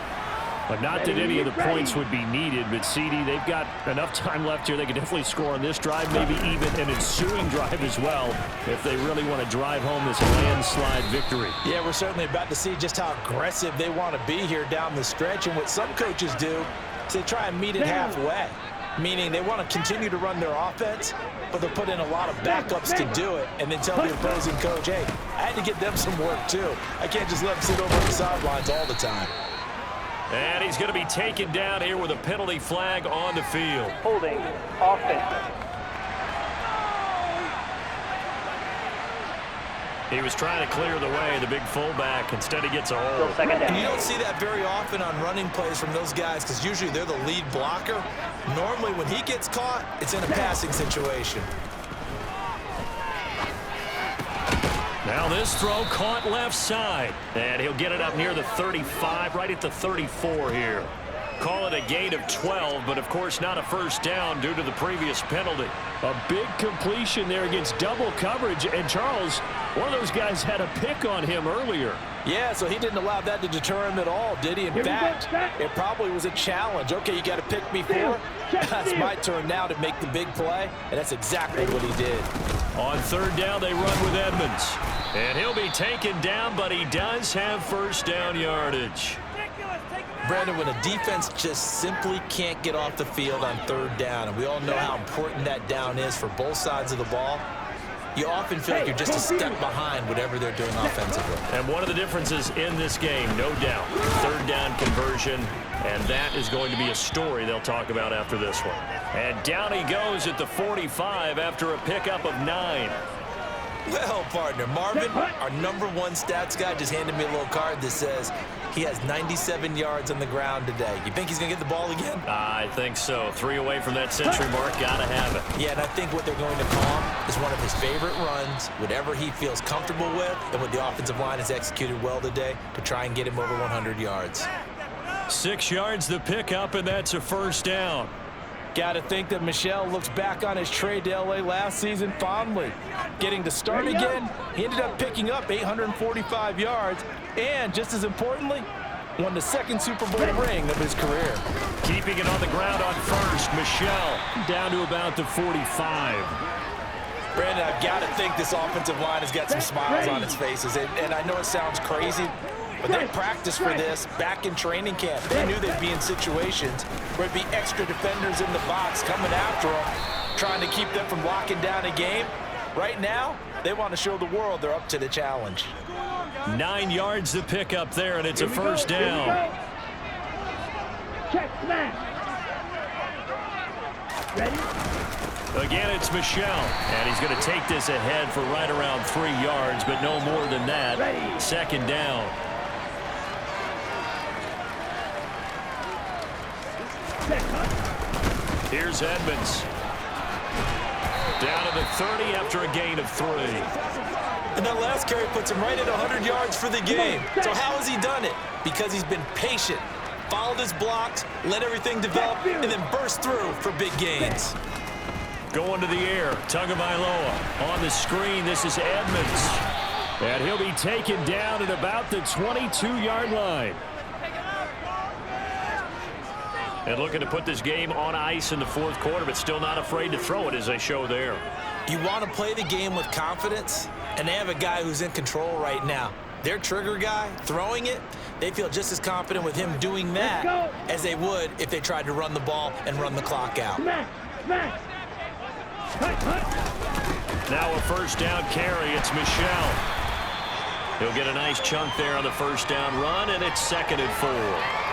But not that any of the points would be needed, but CD, they've got enough time left here. They can definitely score on this drive, maybe even an ensuing drive as well, if they really want to drive home this landslide victory. Yeah, we're certainly about to see just how aggressive they want to be here down the stretch. And what some coaches do is they try and meet it halfway, meaning they want to continue to run their offense, but they'll put in a lot of backups to do it and then tell the opposing coach, hey, I had to get them some work too. I can't just let them sit over on the sidelines all the time. And he's going to be taken down here with a penalty flag on the field. Holding offense. He was trying to clear the way, the big fullback. Instead, he gets a hold. And you don't see that very often on running plays from those guys because usually they're the lead blocker. Normally, when he gets caught, it's in a passing situation. Now this throw caught left side. And he'll get it up near the 35, right at the 34 here. Call it a gain of 12, but of course not a first down due to the previous penalty. A big completion there against double coverage. And Charles, one of those guys had a pick on him earlier. Yeah, so he didn't allow that to deter him at all, did he? In fact, it probably was a challenge. Okay, you got to pick me for. It's my turn now to make the big play, and that's exactly what he did. On third down, they run with Edmonds. And he'll be taken down, but he does have first down yardage. Brandon, when a defense just simply can't get off the field on third down, and we all know how important that down is for both sides of the ball, you often feel like you're just a step behind whatever they're doing offensively. And one of the differences in this game, no doubt, third down conversion, and that is going to be a story they'll talk about after this one. And down he goes at the 45 after a pickup of 9. Well, partner, Marvin, our #1 stats guy, just handed me a little card that says he has 97 yards on the ground today. You think he's going to get the ball again? I think so. 3 away from that century mark. Got to have it. Yeah, and I think what they're going to call him is one of his favorite runs, whatever he feels comfortable with, and what the offensive line has executed well today to try and get him over 100 yards. 6 yards the pickup, and that's a first down. Got to think that Michel looks back on his trade to L.A. last season fondly. Getting to start again, he ended up picking up 845 yards, and just as importantly, won the 2nd Super Bowl ring of his career. Keeping it on the ground on first, Michel down to about the 45. Brandon, I've got to think this offensive line has got some smiles on its faces, and I know it sounds crazy, but they practiced for this back in training camp. They knew they'd be in situations where it'd be extra defenders in the box coming after them, trying to keep them from locking down a game. Right now, they want to show the world they're up to the challenge. 9 yards to pick up there, and it's a first down. Check smash. Ready? Again, it's Michel, and he's going to take this ahead for right around 3 yards, but no more than that. 2nd down. Here's Edmonds. Down to the 30 after a gain of 3. And that last carry puts him right at 100 yards for the game. So how has he done it? Because he's been patient, followed his blocks, let everything develop, and then burst through for big gains. Going to the air, Tagovailoa on the screen. This is Edmonds, and he'll be taken down at about the 22-yard line. And looking to put this game on ice in the 4th quarter, but still not afraid to throw it as they show there. You want to play the game with confidence, and they have a guy who's in control right now. Their trigger guy, throwing it, they feel just as confident with him doing that as they would if they tried to run the ball and run the clock out. Now a first down carry. It's Michel. He'll get a nice chunk there on the first down run, and it's 2nd and 4.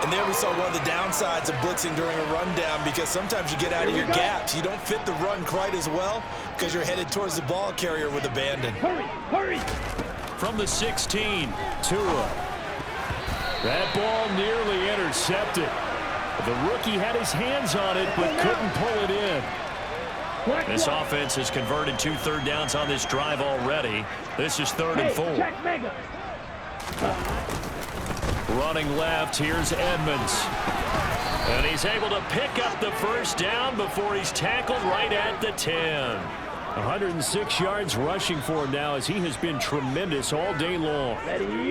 And there we saw one of the downsides of blitzing during a rundown, because sometimes you get out of your gaps. You don't fit the run quite as well because you're headed towards the ball carrier with abandon. Hurry. From the 16, Tua. That ball nearly intercepted. The rookie had his hands on it but couldn't pull it in. This offense has converted 2 third downs on this drive already. This is 3rd and 4. Running left, here's Edmonds. And he's able to pick up the first down before he's tackled right at the 10. 106 yards rushing for him now, as he has been tremendous all day long.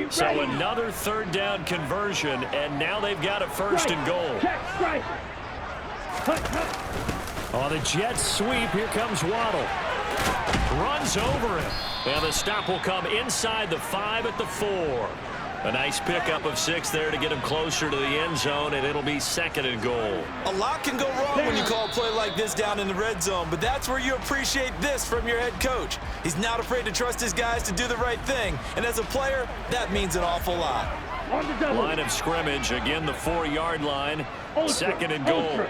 So another 3rd down conversion, and now they've got a 1st and goal. On the jet sweep, here comes Waddle. Runs over him. And the stop will come inside the 5 at the 4. A nice pickup of 6 there to get him closer to the end zone, and it'll be 2nd and goal. A lot can go wrong when you call a play like this down in the red zone, but that's where you appreciate this from your head coach. He's not afraid to trust his guys to do the right thing, and as a player, that means an awful lot. Line of scrimmage, again the 4-yard line, 2nd and goal.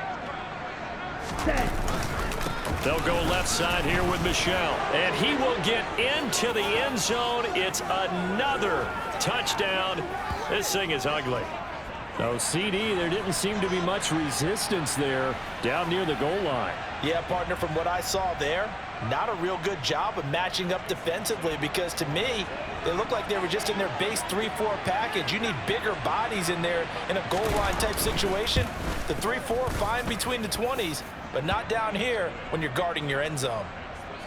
They'll go left side here with Michel, and he will get into the end zone. It's another touchdown. This thing is ugly. So, CD, there didn't seem to be much resistance there down near the goal line. Yeah, partner, from what I saw there, not a real good job of matching up defensively, because to me, they looked like they were just in their base 3-4 package. You need bigger bodies in there in a goal line type situation. The 3-4 fine between the 20s, but not down here when you're guarding your end zone.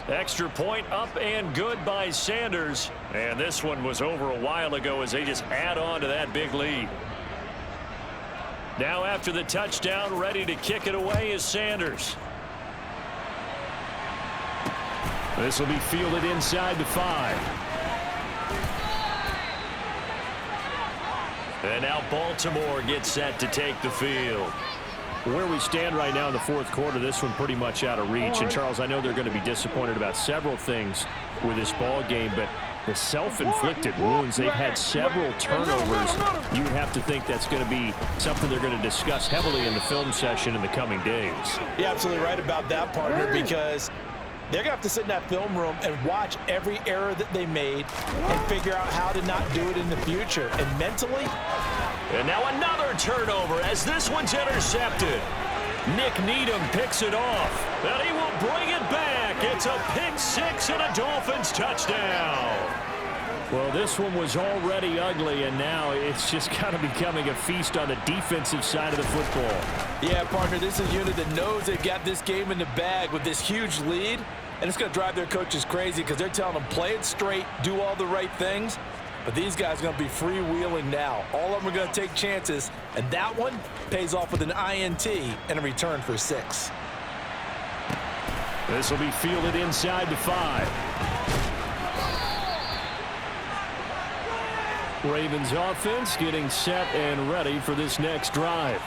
Extra point up and good by Sanders. And this one was over a while ago as they just add on to that big lead. Now after the touchdown, ready to kick it away is Sanders. This will be fielded inside the 5. And now Baltimore gets set to take the field. Where we stand right now in the 4th quarter, this one pretty much out of reach. And, Charles, I know they're going to be disappointed about several things with this ball game, but the self-inflicted wounds, they've had several turnovers. You would have to think that's going to be something they're going to discuss heavily in the film session in the coming days. You're absolutely right about that, partner, because They're going to have to sit in that film room and watch every error that they made and figure out how to not do it in the future. And mentally... And now another turnover as this one's intercepted. Nick Needham picks it off, and he will bring it back. It's a pick six and a Dolphins touchdown. Well, this one was already ugly, and now it's just kind of becoming a feast on the defensive side of the football. Yeah, partner, this is a unit that knows they've got this game in the bag with this huge lead, and it's going to drive their coaches crazy because they're telling them play it straight, do all the right things. But these guys are going to be freewheeling now. All of them are going to take chances, and that one pays off with an INT and a return for 6. This will be fielded inside the 5. Ravens offense getting set and ready for this next drive.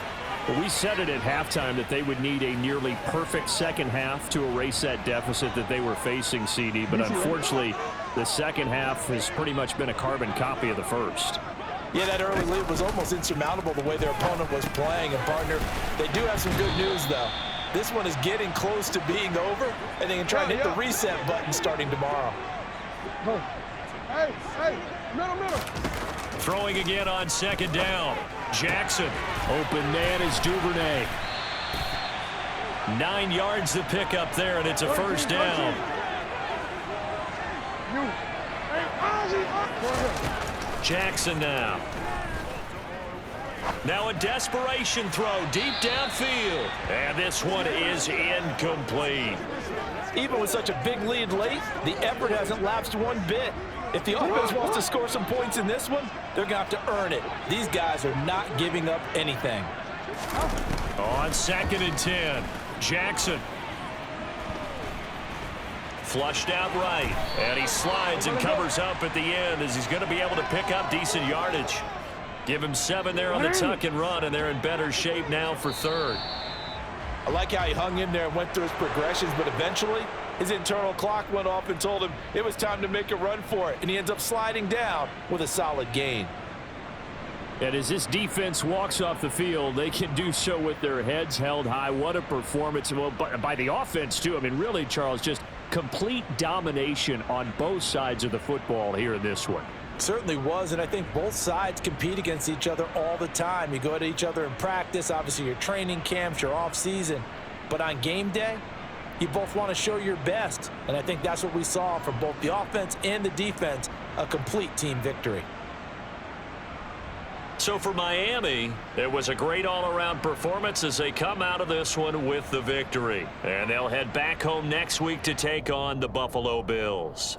Well, we said it at halftime that they would need a nearly perfect second half to erase that deficit that they were facing, CD, but unfortunately the second half has pretty much been a carbon copy of the first. Yeah, that early lead was almost insurmountable the way their opponent was playing. And, partner, they do have some good news, though. This one is getting close to being over, and they can try and hit the reset button starting tomorrow. Hey, middle. Throwing again on second down. Jackson. Open man is Duvernay. 9 yards to pick up there, and it's a first down. Jackson now. Now a desperation throw deep downfield. And this one is incomplete. Even with such a big lead late, the effort hasn't lapsed one bit. If the offense wants to score some points in this one, they're going to have to earn it. These guys are not giving up anything. On 2nd and 10, Jackson. Flushed out right, and he slides and covers up at the end as he's going to be able to pick up decent yardage. Give him 7 there on the tuck and run, and they're in better shape now for 3rd. I like how he hung in there and went through his progressions, but eventually his internal clock went off and told him it was time to make a run for it, and he ends up sliding down with a solid gain. And as this defense walks off the field, they can do so with their heads held high. What a performance by the offense, too. I mean, really, Charles, just complete domination on both sides of the football here in this one. Certainly was, and I think both sides compete against each other all the time. You go at each other in practice, obviously your training camps, your off season, but on game day, you both want to show your best, and I think that's what we saw from both the offense and the defense, a complete team victory. So for Miami, it was a great all-around performance as they come out of this one with the victory. And they'll head back home next week to take on the Buffalo Bills.